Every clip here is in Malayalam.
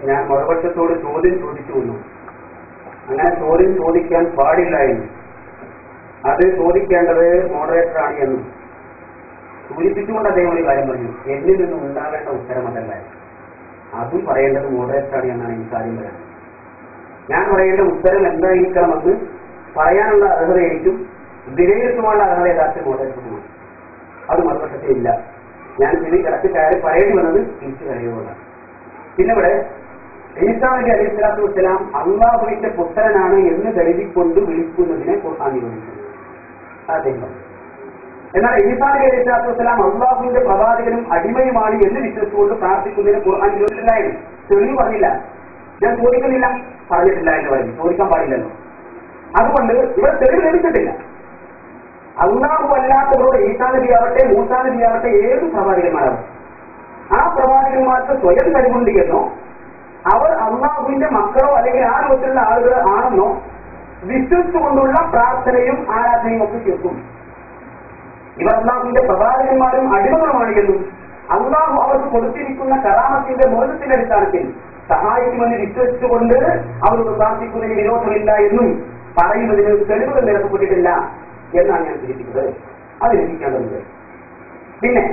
ഞാൻ മറുപക്ഷത്തോട് ചോദ്യം ചോദിച്ചു വന്നു. അങ്ങനെ ചോദ്യം ചോദിക്കാൻ പാടില്ലായിരുന്നു. അത് ചോദിക്കേണ്ടത് മോഡറേറ്ററാണ് എന്നും സൂചിപ്പിച്ചുകൊണ്ട് അദ്ദേഹം ഒരു കാര്യം പറഞ്ഞു. എന്നിൽ നിന്നും ഉണ്ടാകേണ്ട ഉത്തരം അതല്ല, അതും പറയേണ്ടത് മോഡറേറ്ററാണ് എന്നാണ് എനിക്ക് കാര്യം പറയുന്നത്. ഞാൻ പറയേണ്ട ഉത്തരം എന്തായിരിക്കണമെന്ന് പറയാനുള്ള അർഹത എനിക്കും വിലയിരുത്തുവാനുള്ള അർഹത യഥാർത്ഥ മോഡറേറ്ററുമാണ്. അത് മറുപക്ഷത്തെ ഇല്ല. ഞാൻ ഇത് കിടക്ക് കയറി പറയേണ്ടി വന്നത് തിരിച്ചു കഴിയുന്നതാണ്. പിന്നെ ഇവിടെ ഈസാ നബി അലൈഹി സ്വലാത്തു വസ്സലാം അള്ളാഹുവിന്റെ പുത്രനാണ് എന്ന് കരുതിക്കൊണ്ട് വിളിക്കുന്നതിനെ ഖുർആൻ നിരോധിക്കുന്നു. അദ്ദേഹം എന്നാൽ ഈസാ നബി അലൈഹി സ്വലാത്തു വസ്സലാം അള്ളാഹുവിന്റെ പ്രവാചകനും അടിമയുമാണ് എന്ന് വിശ്വസിച്ചുകൊണ്ട് പ്രാർത്ഥിക്കുന്നതിന് ഖുർആൻ നിരോധിച്ചിട്ടുണ്ടായിരുന്നു. തെളിവ് പറഞ്ഞില്ല. ഞാൻ ചോദിക്കുന്നില്ല, പറഞ്ഞിട്ടില്ല എന്ന് പറയും. ചോദിക്കാൻ പാടില്ലല്ലോ. അതുകൊണ്ട് ഇവിടെ തെളിവ് ലഭിച്ചിട്ടില്ല. അള്ളാഹു അല്ലാത്തവരോട് ഈസാ നബി ആവട്ടെ മൂസാ നബി ആവട്ടെ ഏത് പ്രവാചകന്മാരാവട്ടെ ആ പ്രവാചകന്മാർക്ക് സ്വയം കഴിവുണ്ട് എന്നോ അവർ അള്ളാഹുവിന്റെ മക്കളോ അല്ലെങ്കിൽ ആ രൂപത്തിലുള്ള ആളുകൾ ആണെന്നോ വിശ്വസിച്ചുകൊണ്ടുള്ള പ്രാർത്ഥനയും ആരാധനയും ഒക്കെ ചേർക്കും. ഇവർ അള്ളാഹുവിന്റെ പ്രവാചകന്മാരും അടിമകളുമാണ് എന്നും അള്ളാഹു അവർക്ക് കൊടുത്തിരിക്കുന്ന കറാമത്തിന്റെ മോചത്തിന്റെ അടിസ്ഥാനത്തിൽ സഹായിക്കുമെന്ന് വിശ്വസിച്ചുകൊണ്ട് അവർക്ക് പ്രാർത്ഥിക്കുന്നതിന് വിരോധമില്ല എന്നും പറയുന്നതിന് തെളിവുകൾ നിരത്തപ്പെട്ടിട്ടില്ല എന്നാണ് ഞാൻ സൂചിപ്പിക്കുന്നത്. അത് ലഭിക്കേണ്ടതുണ്ട്. പിന്നെ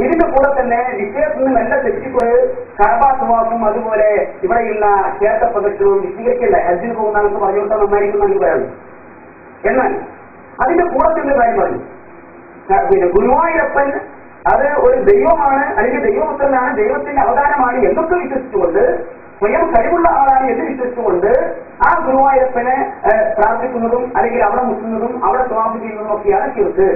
ഇതിന്റെ കൂടെ തന്നെ വിഷയത്തിൽ നിന്ന് മെല്ലെ തെറ്റിക്കൊണ്ട് കഅബാത്തുവാഫും അതുപോലെ ഇവിടെയുള്ള ക്ഷേത്ര പ്രദക്ഷിണവും വിശദീകരിക്കണ്ടേ. ഹജ്ജിന് പോകുന്ന ആൾക്ക് പറഞ്ഞു കൊടുത്താൽ നന്നായിരിക്കും എന്ന് പറയുന്നത്. എന്നാൽ അതിന്റെ കൂടെ തന്നെ കാര്യം പറഞ്ഞു. പിന്നെ ഗുരുവായൂരപ്പൻ അത് ഒരു ദൈവമാണ് അല്ലെങ്കിൽ ദൈവപുത്രനാണ്, ദൈവത്തിന്റെ അവതാരമാണ് എന്നൊക്കെ വിശ്വസിച്ചുകൊണ്ട് സ്വയം കഴിവുള്ള ആളാണ് എന്ന് വിശ്വസിച്ചുകൊണ്ട് ആ ഗുരുവായൂരപ്പനെ പ്രാർത്ഥിക്കുന്നതും അല്ലെങ്കിൽ അവിടെ മുട്ടുന്നതും അവിടെ സ്വാമി ചെയ്യുന്നതും ഒക്കെയാണ് ശിർക്ക്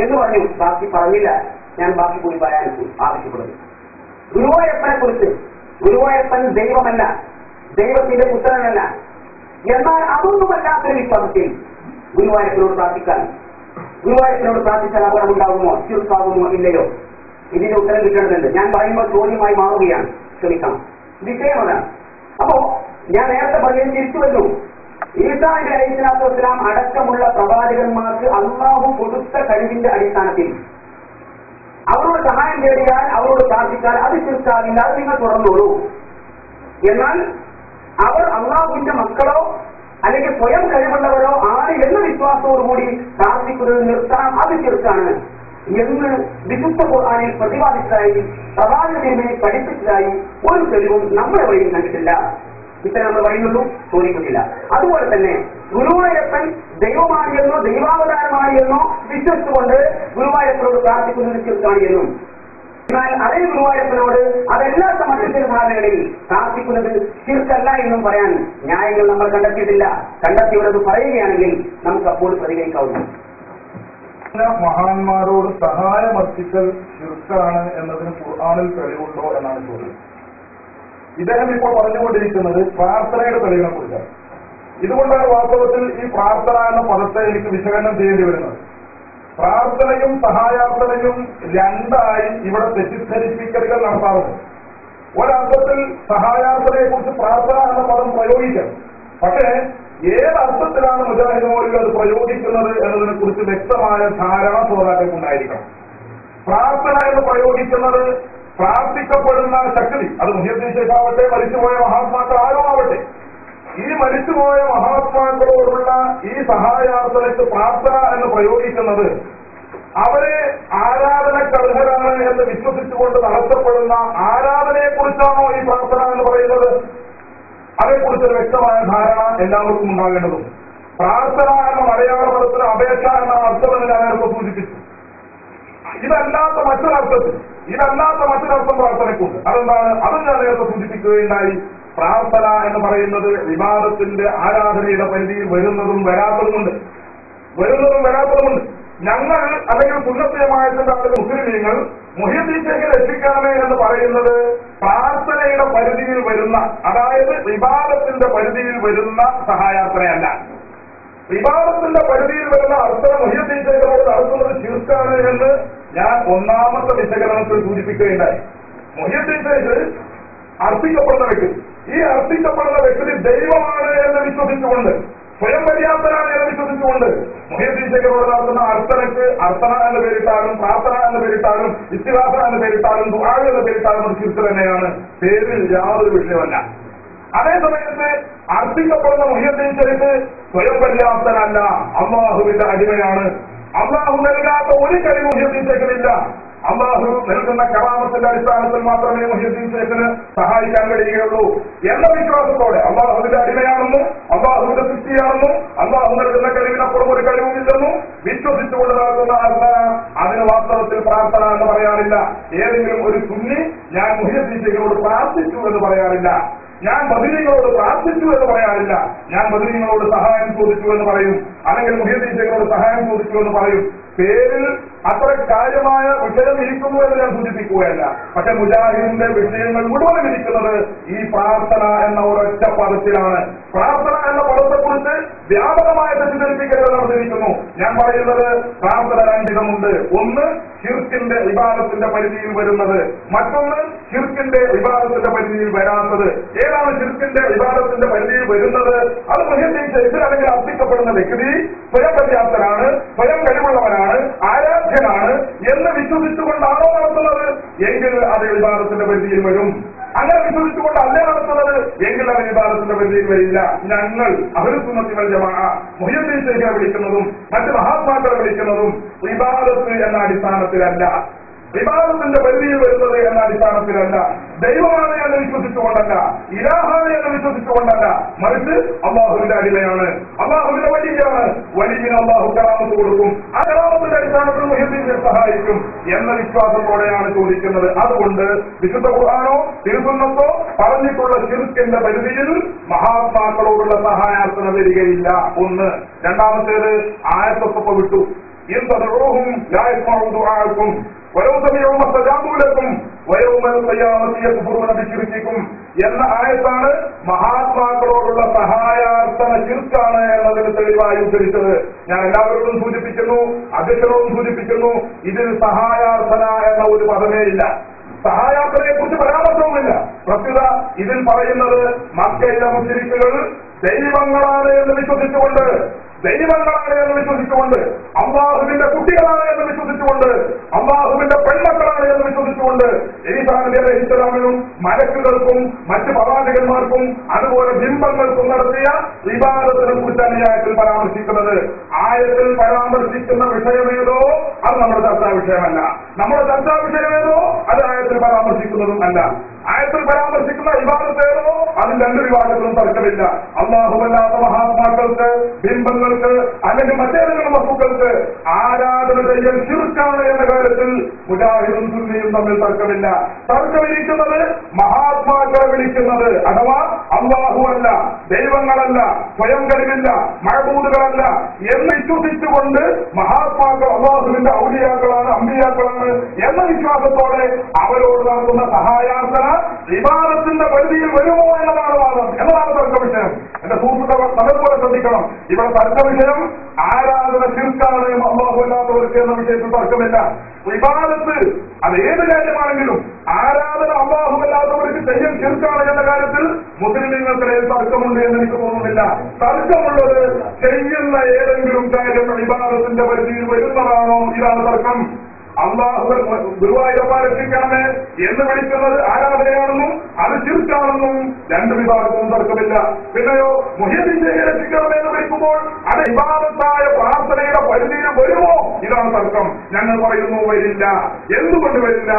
എന്ന് പറഞ്ഞു. ബാക്കി പറഞ്ഞില്ല. ഞാൻ ബാക്കി കൂടി പറയാൻ ആവശ്യപ്പെടുന്നു. ഗുരുവായൂരപ്പനെ കുറിച്ച് ഗുരുവായൂരപ്പൻ ദൈവമല്ല, ദൈവത്തിന്റെ പുത്രനല്ല. എന്നാൽ അതൊന്നുമല്ലാത്തൊരു വിശ്വാസത്തിൽ ഗുരുവായൂരപ്പനോട് പ്രാർത്ഥിക്കാൻ ഗുരുവായൂരപ്പനോട് പ്രാർത്ഥിച്ചാൽ അപകടം ഉണ്ടാകുമോ, ശിർക്കാകുമോ ഇല്ലയോ? ഇതിന്റെ ഉത്തരം കിട്ടേണ്ടതുണ്ട്. ഞാൻ പറയുമ്പോൾ ചോദ്യമായി മാറുകയാണ്, ക്ഷമിക്കണം. വിഷയം അതാണ്. അപ്പോ ഞാൻ നേരത്തെ പറയാൻ തിരിച്ചു വന്നു. ഈസാ നബി അലൈഹി സ്വലാത്തു വസ്സലാം അടക്കമുള്ള പ്രവാചകന്മാർക്ക് അള്ളാഹു കൊടുത്ത കഴിവിന്റെ അടിസ്ഥാനത്തിൽ അവരോട് സഹായം തേടിയാൽ അവരോട് പ്രാർത്ഥിച്ചാൽ അത് ശിർക്കാകില്ല, അത് നിങ്ങൾ തുറന്നോളൂ. എന്നാൽ അവർ അള്ളാഹുവിന്റെ മക്കളോ അല്ലെങ്കിൽ സ്വയം കഴിവുള്ളവരോ ആണ് എന്ന വിശ്വാസത്തോടുകൂടി പ്രാർത്ഥിക്കുന്നത് നിർത്താൻ അത് ശിർക്കാണ് എന്ന് വിശുദ്ധ ഖുർആനിൽ പ്രതിപാദിച്ചതായി പ്രവാചകനെ പഠിപ്പിച്ചതായി ഒരു തെളിവും നമ്മുടെ വഴിയിൽ കണ്ടിട്ടില്ല. ഇത്തരം നമ്മൾ വഴിയുള്ളൂ, ചോദിക്കുന്നില്ല. അതുപോലെ തന്നെ ഗുരുവായൂരപ്പൻ ദൈവമാണ് എന്നോ ദൈവാവതാരമാണ് എന്നോ വിശ്വസിച്ചുകൊണ്ട് ഗുരുവായൂരപ്പനോട് പ്രാർത്ഥിക്കുന്നത് ശിർക്കാണ് എന്നും, എന്നാൽ അതേ ഗുരുവായൂരപ്പനോട് അതല്ലാത്ത മറ്റു ചില ധാരണകളിൽ പ്രാർത്ഥിക്കുന്നത് ശിർക്കല്ല എന്നും പറയാൻ ന്യായങ്ങൾ നമ്മൾ കണ്ടെത്തിയിട്ടില്ല. കണ്ടെത്തിയവരത് പറയുകയാണെങ്കിൽ നമുക്ക് അപ്പോൾ പ്രതികരിക്കാവുന്നു. മഹാന്മാരോട് സഹായമർപ്പിക്കൽ ശിർക്കാണ് എന്നതിന് ഖുർആനിൽ തെളിവുണ്ടോ എന്നാണ് ചോദ്യം. ഇദ്ദേഹം ഇപ്പോൾ പറഞ്ഞുകൊണ്ടിരിക്കുന്നത് പ്രാർത്ഥനയുടെ തെളിവിനെ കുറിച്ചാണ്. ഇതുകൊണ്ടാണ് വാസ്തവത്തിൽ ഈ പ്രാർത്ഥന എന്ന പദത്തെ എനിക്ക് വിശകലനം ചെയ്യേണ്ടി വരുന്നത്. പ്രാർത്ഥനയും സഹായാർത്ഥനയും രണ്ടായി ഇവിടെ തെറ്റിദ്ധരിപ്പിക്കലുകൾ നടത്താറുണ്ട്. ഒരർത്ഥത്തിൽ സഹായാർത്ഥനയെ കുറിച്ച് പ്രാർത്ഥന എന്ന പദം പ്രയോഗിക്കാം. പക്ഷേ ഏതർത്ഥത്തിലാണ് മുജാഹിദ് മൗലവി അത് പ്രയോഗിക്കുന്നത് എന്നതിനെ കുറിച്ച് വ്യക്തമായ ധാരണ ശ്രോതാക്കൾക്കുണ്ടായിരിക്കണം. പ്രാർത്ഥന എന്ന് പ്രയോഗിക്കുന്നത് പ്രാർത്ഥിക്കപ്പെടുന്ന ശക്തി, അത് മുഹ്യിദ്ദീൻ ശൈഖാവട്ടെ മരിച്ചുപോയ മഹാത്മാക്കൾ ആരോ ആവട്ടെ, ഈ മരിച്ചുപോയ മഹാത്മാക്കളോടുള്ള ഈ സഹായാർത്ഥനയ്ക്ക് പ്രാർത്ഥന എന്ന് പ്രയോഗിക്കുന്നത് അവരെ ആരാധനക്കർഹരാണ് എന്ന് വിശ്വസിച്ചുകൊണ്ട് നടത്തപ്പെടുന്ന ആരാധനയെക്കുറിച്ചാണോ ഈ പ്രാർത്ഥന എന്ന് പറയുന്നത്? അതേക്കുറിച്ചൊരു വ്യക്തമായ ധാരണ എല്ലാവർക്കും ഉണ്ടാകേണ്ടതും. പ്രാർത്ഥന എന്ന മലയാള പദത്തിന് അപേക്ഷ എന്ന അർത്ഥമെന്ന് ഞാൻ നേരത്തെ സൂചിപ്പിച്ചു. ഇതല്ലാത്ത മറ്റൊരർത്ഥം പ്രാർത്ഥനയ്ക്കുണ്ട്. അതെന്താണ്? അതും ഞാൻ നേരത്തെ സൂചിപ്പിക്കുകയുണ്ടായി. പ്രാർത്ഥന എന്ന് പറയുന്നത് വിവാദത്തിന്റെ ആരാധനയുടെ പരിധിയിൽ വരുന്നതും വരാത്തതുമുണ്ട്. ഞങ്ങൾ അല്ലെങ്കിൽ സുന്നത്തിയമായതിന്റെ ആളുകൾ മുസ്ലിമീങ്ങൾ മുഹ്യിദ്ദീൻ ശൈഖിനെ രക്ഷിക്കണമേ എന്ന് പറയുന്നത് പ്രാർത്ഥനയുടെ പരിധിയിൽ വരുന്ന, അതായത് വിവാദത്തിന്റെ പരിധിയിൽ വരുന്ന സഹായാർത്ഥനയല്ല. വിവാദത്തിന്റെ പരിധിയിൽ വരുന്ന അർത്ഥന മുഹ്യിദ്ദീൻ ശൈഖിനോട് നടത്തുന്നത് ശിർക്കാണ് എന്ന് ഞാൻ ഒന്നാമത്തെ വിശകലനത്തിൽ സൂചിപ്പിക്കുകയുണ്ടായി. മുഹ്യിദ്ദീൻ ശൈഖ് അർപ്പിക്കപ്പെടുന്ന വ്യക്തി, ഈ അർപ്പിക്കപ്പെടുന്ന വ്യക്തി ദൈവമാണ് എന്ന് വിശ്വസിച്ചുകൊണ്ട്, സ്വയം പര്യാപ്തനാണ് എന്ന് വിശ്വസിച്ചുകൊണ്ട് മുഹ്യിദ്ദീൻ ശേഖരോട് നടത്തുന്ന അർച്ചനക്ക് അർച്ചന എന്ന് പേരിട്ടാലും പ്രാർത്ഥന എന്ന് പേരിട്ടാലും ഇസ്തിഗാസ എന്ന് പേരിട്ടാലും ദുആ എന്ന് പേരിട്ടാലും അത് ശിർക്ക് തന്നെയാണ്. പേരിൽ യാതൊരു വിഷയമല്ല. അതേ സമയത്ത് അർപ്പിക്കപ്പെടുന്ന മുഹ്യിദ്ദീൻ ശരീഫ് സ്വയം പര്യാപ്തനല്ല, അള്ളാഹുവിന്റെ അടിമയാണ്. അള്ളാഹു നൽകാത്ത ഒരു കഴിവ് മുഹ്യിദ്ദീൻ ശേഖറില്ല. അള്ളാഹു നൽകുന്ന കറാമത്തിന്റെ അടിസ്ഥാനത്തിൽ മാത്രമേ മുഹ്യിദ്ദീൻ ശേഖിന് സഹായിക്കാൻ കഴിയുകയുള്ളൂ എന്ന വിശ്വാസത്തോടെ അള്ളാഹുവിന്റെ അടിമയാണെന്നും അള്ളാഹുവിന്റെ സൃഷ്ടിയാണെന്നും അള്ളാഹു നൽകുന്ന കഴിവിനപ്പുറം ഒരു കഴിവുമില്ലെന്നും വിശ്വസിച്ചുകൊണ്ട് നടത്തുന്ന അർത്ഥന അതിന് വാസ്തവത്തിൽ പ്രാർത്ഥന എന്ന് പറയാറില്ല. ഏതെങ്കിലും ഒരു സുന്നി ഞാൻ മുഹ്യിദ്ദീൻ ശേഖിനോട് പ്രാർത്ഥിച്ചു എന്ന് പറയാറില്ല. ഞാൻ ബദരീങ്ങളോട് പ്രാർത്ഥിച്ചു എന്ന് പറയാറില്ല. ഞാൻ ബദരീങ്ങളോട് സഹായം ചോദിച്ചു എന്ന് പറയും, അല്ലെങ്കിൽ മുഹ്യിദ്ദീൻ ശേഖിനോട് സഹായം ചോദിച്ചു എന്ന് പറയും. പേരിൽ അത്ര കാര്യമായ വിഷയം ഇരിക്കുന്നു എന്ന് ഞാൻ സൂചിപ്പിക്കുകയല്ല. പക്ഷെ മുജാഹിദിന്റെ വിഷയങ്ങൾ മുഴുവൻ ഇരിക്കുന്നത് ഈ പ്രാർത്ഥന എന്ന ഒരൊറ്റ പദത്തിലാണ്. പ്രാർത്ഥന എന്ന പദത്തെക്കുറിച്ച് വ്യാപകമായ തെറ്റിദ്ധരിപ്പിക്കലുകൾ നടന്നിരിക്കുന്നു. ഞാൻ പറയുന്നത് പ്രാർത്ഥന രണ്ടിടമുണ്ട്. ഒന്ന് ശിർക്കിന്റെ ഇബാദത്തിന്റെ പരിധിയിൽ വരുന്നത്, മറ്റൊന്ന് ശിർക്കിന്റെ ഇബാദത്തിന്റെ പരിധിയിൽ വരാത്തത്. ഏതാണ് ശിർക്കിന്റെ ഇബാദത്തിന്റെ പരിധിയിൽ വരുന്നത്? അത് മുഹ്യിദ്ദീൻ ശേഖ് അല്ലെങ്കിൽ അർപ്പിക്കപ്പെടുന്ന വ്യക്തി സ്വയം പര്യാപ്തനാണ്, സ്വയം കഴിവുള്ളവനാണ്, ആരാധ്യനാണ് എന്ന് വിശ്വസിച്ചുകൊണ്ടാണോ നടത്തുന്നത് എങ്കിൽ അത് ഇബാദത്തിന്റെ പരിധിയിൽ വരും. അങ്ങനെ വിശ്വസിച്ചുകൊണ്ട് അല്ലേ നടത്തുന്നത് എങ്കിൽ അത് ഇബാദത്തിന്റെ പരിധിയിൽ വരില്ല. ഞങ്ങൾ അഹ്ലുസുന്നത്തി വൽ ജമാഅ മുഹ്യിദ്ദീൻ ശേഖിനെ വിളിക്കുന്നതും മറ്റ് മഹാത്മാക്കളെ വിളിക്കുന്നതും ഇബാദത്ത് എന്ന അടിസ്ഥാനത്തിലല്ല, ഇബാദത്തിന്റെ പരിധിയിൽ വരുന്നത് എന്ന അടിസ്ഥാനത്തിലല്ല, ദൈവമാണ് എന്ന് വിശ്വസിച്ചുകൊണ്ടല്ല, ഇലാഹാണ് എന്ന് വിശ്വസിച്ചുകൊണ്ടല്ല, മറിച്ച് അള്ളാഹുവിന്റെ അടിമയാണ്, അള്ളാഹുവിന്റെ വലിയാണ്, വലിയന് അള്ളാഹു കറാമത്ത് കൊടുക്കും, ആ കറാമത്തിന്റെ അടിസ്ഥാനത്തിൽ മുഹ്യിദ്ദീനെ സഹായിക്കും എന്ന വിശ്വാസത്തോടെയാണ് ചോദിക്കുന്നത്. അതുകൊണ്ട് വിശുദ്ധ ഖുർആനോ തിരുസുന്നത്തോ പറഞ്ഞിട്ടുള്ള ശിർക്കിന്റെ പരിധിയിൽ മഹാത്മാക്കളോടുള്ള സഹായാർത്ഥന വരികയില്ല. ഒന്ന്. രണ്ടാമത്തേത് ആയത്തൊക്കെ വിട്ടു. ഇൻ തദ്ഉഹും ലാ യസ്മഉ ദുആഅക്കും വലൗ സമിഉ മസ്തജാബു ലക്കും വയൗമൽ ഖിയാമത്തി യക്ഫുറൂന ബിശിർക്കിക്കും എന്ന ആയത്താണ് മഹാത്മാക്കളോടുള്ള സഹായാർത്ഥന ശിർക്കാണ് എന്നതിന് തെളിവായി ഉദ്ധരിച്ചത്. ഞാൻ എല്ലാവരോടും സൂചിപ്പിക്കുന്നു, അധ്യക്ഷനോടും സൂചിപ്പിക്കുന്നു, ഇതിൽ സഹായാർത്ഥന എന്ന ഒരു പദമേ ഇല്ല. സഹായാർത്ഥനയെ കുറിച്ച് പരാമർശവുമില്ല. പ്രത്യുത ഇതിൽ പറയുന്നത് മക്കയിലെ മുശ്രിക്കുകൾ ദൈവങ്ങളാണ് എന്ന് വിശ്വസിച്ചുകൊണ്ട്, ദൈവങ്ങളാണ് എന്ന് വിശ്വസിച്ചുകൊണ്ട്, അള്ളാഹുവിന്റെ കുട്ടികളാണ് എന്ന് വിശ്വസിച്ചുകൊണ്ട്, അള്ളാഹുവിന്റെ പെൺമക്കളാണ് എന്ന് വിശ്വസിച്ചുകൊണ്ട് ഈസാ നബി അലൈഹിസ്സലാമിനും മലക്കുകൾക്കും മറ്റ് പ്രവാചകന്മാർക്കും അതുപോലെ ബിംബങ്ങൾക്കും നടത്തിയ ഇബാദത്തിനെ കുറിച്ചാണ് ഈ ആയത്തിൽ പരാമർശിക്കുന്നത്. ആയത്തിൽ പരാമർശിക്കുന്ന വിഷയമേതോ അത് നമ്മുടെ ചർച്ചാ വിഷയമല്ല. നമ്മുടെ ചർച്ചാ വിഷയമേതോ അത് ആയത്തിൽ പരാമർശിക്കുന്നതും അല്ല. ആയത്തിൽ പരാമർശിക്കുന്ന ഇബാദത്തേതോ അതിൽ രണ്ട് വിഭാഗത്തിലും തർക്കമില്ല. അള്ളാഹുവല്ലാത്ത മഹാത്മാക്കൾക്ക്, ബിംബങ്ങൾക്ക് അല്ലെങ്കിൽ മറ്റേതെങ്കിലും വസ്തുക്കൾക്ക് ആരാധന ചെയ്യൽ ശിർക്കാണ് എന്ന കാര്യത്തിൽ മുജാഹിദും സുന്നിയും തമ്മിൽ തർക്കമില്ല. തർക്കമിരിക്കുന്നത് മഹാത്മാക്കളെ വിളിക്കുന്നത് അഥവാ അള്ളാഹുവല്ല, ദൈവങ്ങളല്ല, സ്വയം കഴിവില്ല, മഅബൂദുകളല്ല എന്ന് വിശ്വസിച്ചുകൊണ്ട് മഹാത്മാക്കൾ അള്ളാഹുവിന്റെ ഔലിയാക്കളാണ്, അമ്പിയാക്കളാണ് എന്ന വിശ്വാസത്തോടെ അവരോട് നടത്തുന്ന സഹായാർത്ഥന ഇബാദത്തിന്റെ പരിധിയിൽ വരുമോ എന്നതാണ് വാദം, എന്നതാണ് തർക്ക വിഷയം. എന്റെ സുഹൃത്തുക്കൾ നല്ലതുപോലെ ശ്രദ്ധിക്കണം. ഇവിടെ തർക്ക വിഷയം ആരാധന ശിർക്കാണ് അല്ലാഹുവല്ലാത്തവർക്ക് എന്ന വിഷയത്തിൽ തർക്കമില്ല. ഇബാദത്ത് അത് ഏത് കാര്യമാണെങ്കിലും ആരാധന അല്ലാഹുവല്ലാത്തവർക്ക് ചെയ്യൽ ശിർക്കാണ് എന്ന കാര്യത്തിൽ മുസ്ലിമീങ്ങൾക്കിടയിൽ തർക്കമുണ്ട് എന്ന് എനിക്ക് തോന്നുന്നില്ല. തർക്കമുള്ളത് ചെയ്യുന്ന ഏതെങ്കിലും കാര്യം ഇബാദത്തിന്റെ പരിധിയിൽ വരുന്നതാണോ, ഇതാണ് തർക്കം. അള്ളാഹു ഗുരുവായൂരപ്പ രക്ഷിക്കണമേ എന്ന് വിളിക്കുന്നത് ആരാധനയാണെന്നും അത് ശിർക്കാണെന്നും രണ്ട് വിഭാഗത്തിനും തർക്കമില്ല. പിന്നെയോ മുഹ്യിദ്ദീനെ രക്ഷിക്കണമേ എന്ന് വിളിക്കുമ്പോൾ അത് ഇബാദത്തായ പ്രാർത്ഥനയുടെ പരിധിയിൽ വരുമോ, ഇതാണ് തർക്കം. ഞങ്ങൾ പറയുന്നു വരില്ല. എന്തുകൊണ്ട് വരില്ല?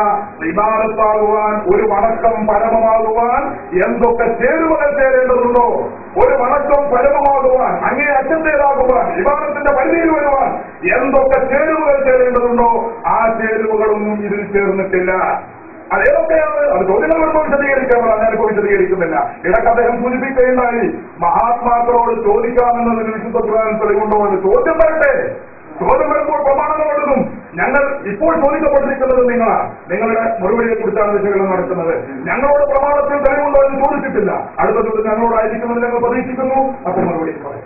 ഇബാദത്താകുവാൻ, ഒരു വണക്കം പരമമാകുവാൻ എന്തൊക്കെ ചേരുവകൾ ചേരേണ്ടതുണ്ടോ, ഒരു വണക്കം പരമമാകുവാൻ, അങ്ങേ അറ്റത്തേതാകുവാൻ, ഇബാദത്തിന്റെ പരിധിയിൽ വരുവാൻ എന്തൊക്കെ ചേരുവകൾ ചേരേണ്ടതുണ്ടോ ആ ചേരുവകളൊന്നും ഇതിൽ ചേർന്നിട്ടില്ല. അതേതൊക്കെയാണ്? അത് ചോദ്യങ്ങൾ വരുമ്പോൾ വിശദീകരിക്കാമെന്നാണ്, ഞാനിപ്പോ വിശദീകരിക്കുന്നില്ല. ഇടയ്ക്ക് അദ്ദേഹം സൂചിപ്പിക്കുകയുണ്ടായി മഹാത്മാക്കളോട് ചോദിക്കാമെന്നതിന് വിശുദ്ധ ഖുർആൻ തെളിവുണ്ടോ എന്ന്. ചോദ്യം വരട്ടെ, ചോദ്യം വരുമ്പോൾ പ്രമാണങ്ങൾ എടുക്കും. ഞങ്ങൾ ഇപ്പോൾ ചോദിക്കപ്പെട്ടിരിക്കുന്നത് നിങ്ങളാണ്, നിങ്ങളുടെ മറുപടിയെ കുറിച്ചാണ് വിശകലനം നടക്കുന്നത്. ഞങ്ങളോട് പ്രമാണത്തിൽ തെളിവുണ്ടോ എന്ന് ചോദിച്ചിട്ടില്ല. അടുത്ത ചോദ്യം ഞങ്ങളോടായിരിക്കുമെന്ന് ഞങ്ങൾ പ്രതീക്ഷിക്കുന്നു. അപ്പോൾ മറുപടി പറയാം.